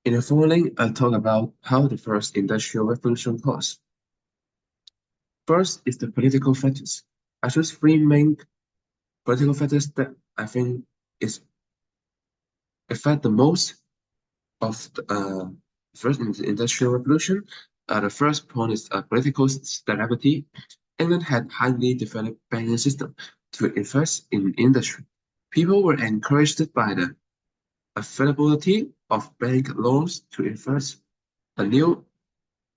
In the following, I'll talk about how the first industrial revolution caused. First is the political factors. I choose three main political factors that I think is affect the most of the first industrial revolution. The first point is political stability. England had highly developed banking system to invest in industry. People were encouraged by the availability of bank loans to invest a new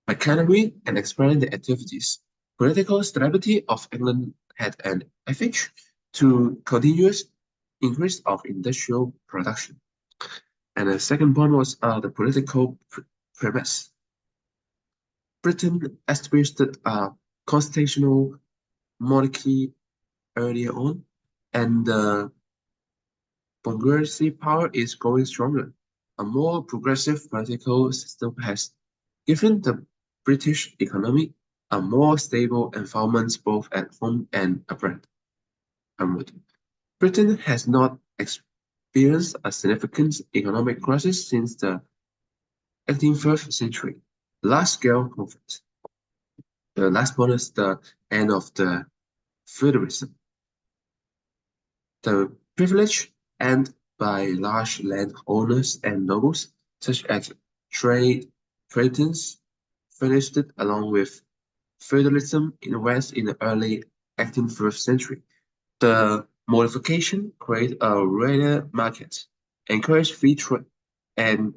machinery and expand the activities. Political stability of England had an effect to continuous increase of industrial production. And the second point was the political premise. Britain established a constitutional monarchy earlier on, and the bourgeoisie power is growing stronger. A more progressive political system has given the British economy a more stable environment both at home and abroad. Britain has not experienced a significant economic crisis since the 18th century. Large-scale conflict. The last one is the end of the feudalism. The privilege earned by large landowners and nobles, such as traders, finished along with feudalism in the West in the early 18th century. The modification created a rare market, encouraged free trade, and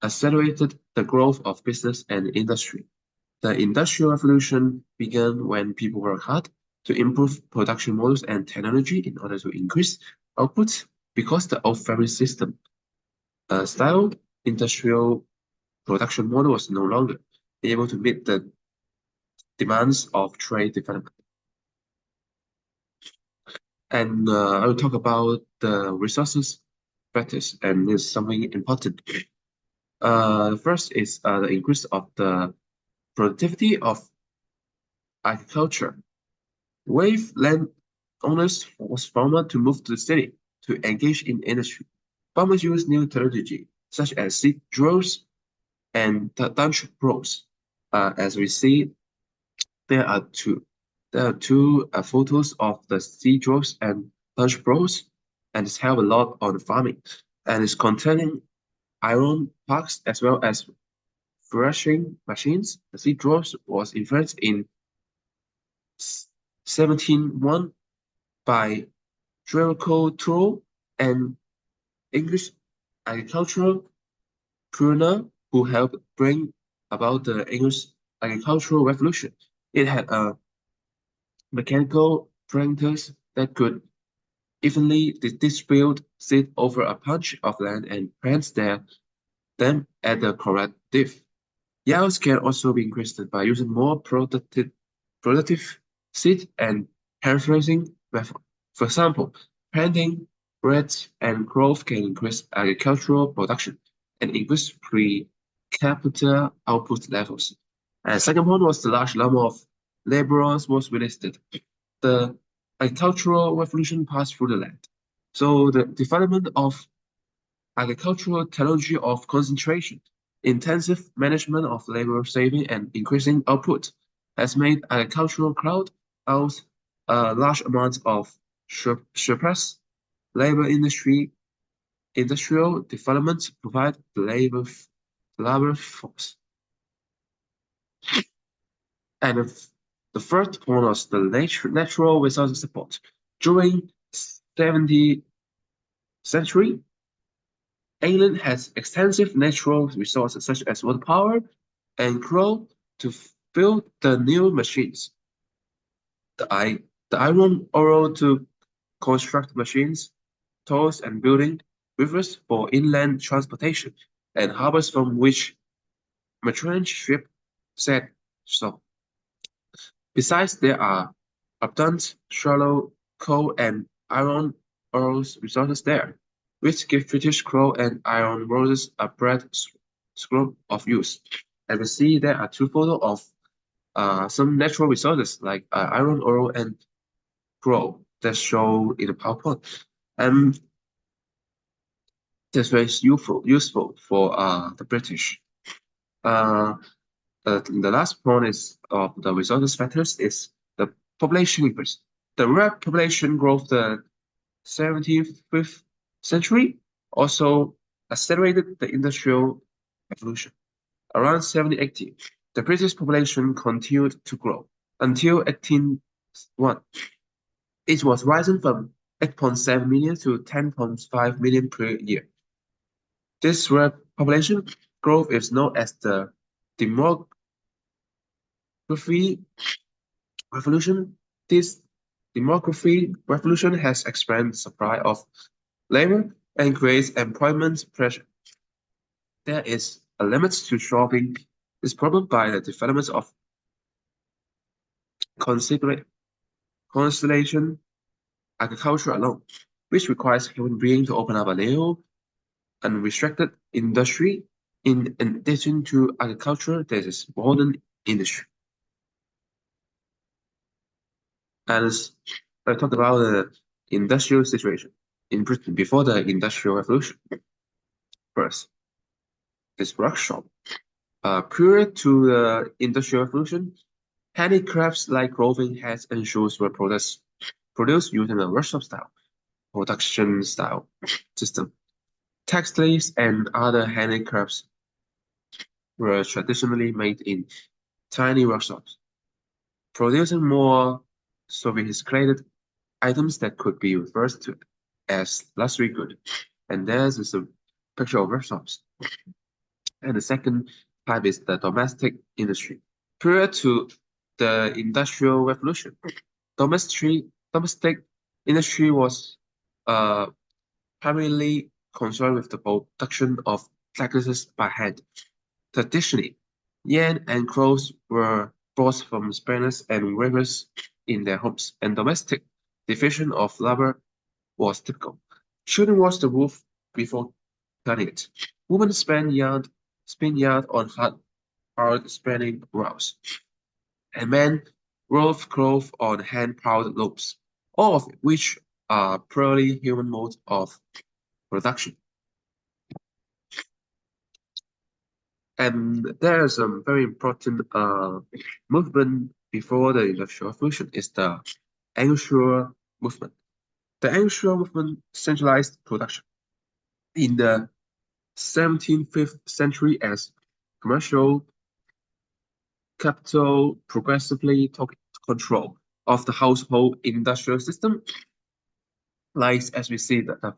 accelerated the growth of business and industry. The Industrial Revolution began when people worked hard to improve production models and technology in order to increase output because the old family system style industrial production model was no longer able to meet the demands of trade development. And I will talk about the resources factors, and this is something important. First is the increase of the productivity of agriculture. Wave land owners forced farmers to move to the city to engage in industry. Farmers use new technology such as seed drills and dunch plows. As we see, there are two photos of the seed drills and dunch plows, and it's help a lot on farming. And it's containing iron parts as well as threshing machines. The seed drills was invented in 1701 by Jericho and English agricultural pioneer who helped bring about the English agricultural revolution. It had mechanical planters that could evenly distribute seed over a patch of land and plant them at the correct depth. Yields can also be increased by using more productive seed and hand-raising method. For example, planting bread and growth can increase agricultural production and increase per capita output levels. And second point was the large number of laborers was released. The agricultural revolution passed through the land. So the development of agricultural technology of concentration, intensive management of labor saving and increasing output has made agricultural crowd out a large amount of surplus labor industrial development provide the labor force. And the third point was the natural resources support. During 70th century, England has extensive natural resources such as water power and coal to build the new machines. The iron ore to construct machines, tools and building, rivers for inland transportation, and harbors from which merchant ships set sail. Besides, there are abundant shallow coal and iron ore resources there, which give British coal and iron ores a broad scope of use. And we see there are two photos of some natural resources like iron ore and coal that show in the PowerPoint. And This was useful for the British. Uh, the last point is of the resources factors is the population increase. The rapid population growth the 17th century also accelerated the industrial revolution. Around 1780, the British population continued to grow until 1801. It was rising from 8.7 million to 10.5 million per year. This rapid population growth is known as the demography revolution. This demography revolution has expanded the supply of labor and creates employment pressure. There is a limit to solving this problem by the development of constellation agriculture alone, which requires human beings to open up a new unrestricted industry. In addition to agriculture, there is modern industry. And I talked about the industrial situation in Britain before the Industrial Revolution. First, this workshop. Prior to the Industrial Revolution, handicrafts like roving hats and shoes were produced using a workshop style, production style system. Textiles and other handicrafts were traditionally made in tiny workshops, producing more sophisticated items that could be referred to as luxury good. And there's a picture of workshops. And the second type is the domestic industry. Prior to the Industrial Revolution, domestic industry was primarily concerned with the production of necklaces by hand. Traditionally, yen and clothes were brought from spinners and weavers in their homes, and domestic division of labor was typical. Children washed the roof before cutting it. Women spin yarn on hard spinning wheels, and men wove cloth on hand-powered loops, all of which are purely human modes of production. And there is a very important movement before the Industrial Revolution is the Anglo movement. The Anglo movement centralized production. In the 17th century, as commercial capital progressively took control of the household industrial system, like as we see the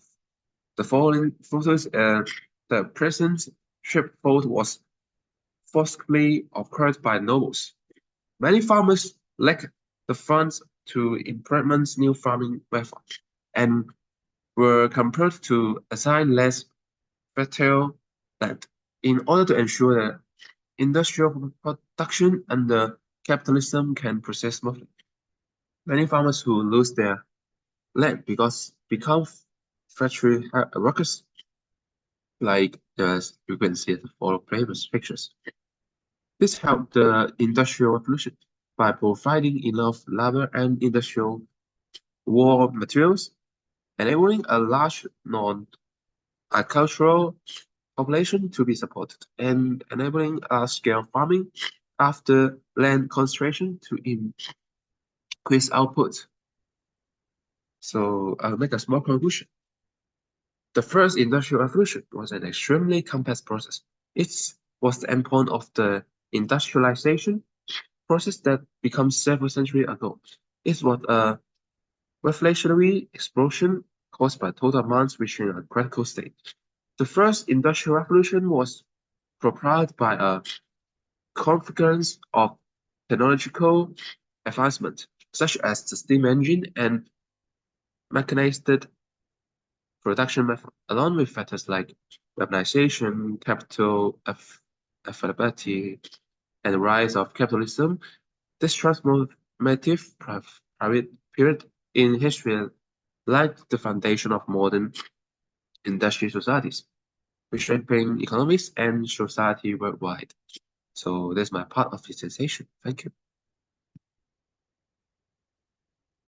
following photos, the present sheepfold was forcibly occurred by nobles. Many farmers lacked the funds to implement new farming methods and were compelled to assign less fertile land in order to ensure that industrial production under capitalism can proceed smoothly. Many farmers who lose their land because become factory workers, like you can see the following previous pictures. This helped the Industrial Revolution by providing enough labor and industrial war materials, enabling a large non-agricultural population to be supported, and enabling large-scale farming after land concentration to increase output. So I'll make a small conclusion. The first industrial revolution was an extremely complex process. It was the endpoint of the industrialization process that began several centuries ago. It was a revolutionary explosion caused by total demands reaching a critical state. The first industrial revolution was propelled by a confluence of technological advancement, such as the steam engine and mechanized production method, along with factors like urbanization, capital availability, and the rise of capitalism. This transformative period in history laid the foundation of modern industrial societies, reshaping economies and society worldwide. So that's my part of this sensation. Thank you.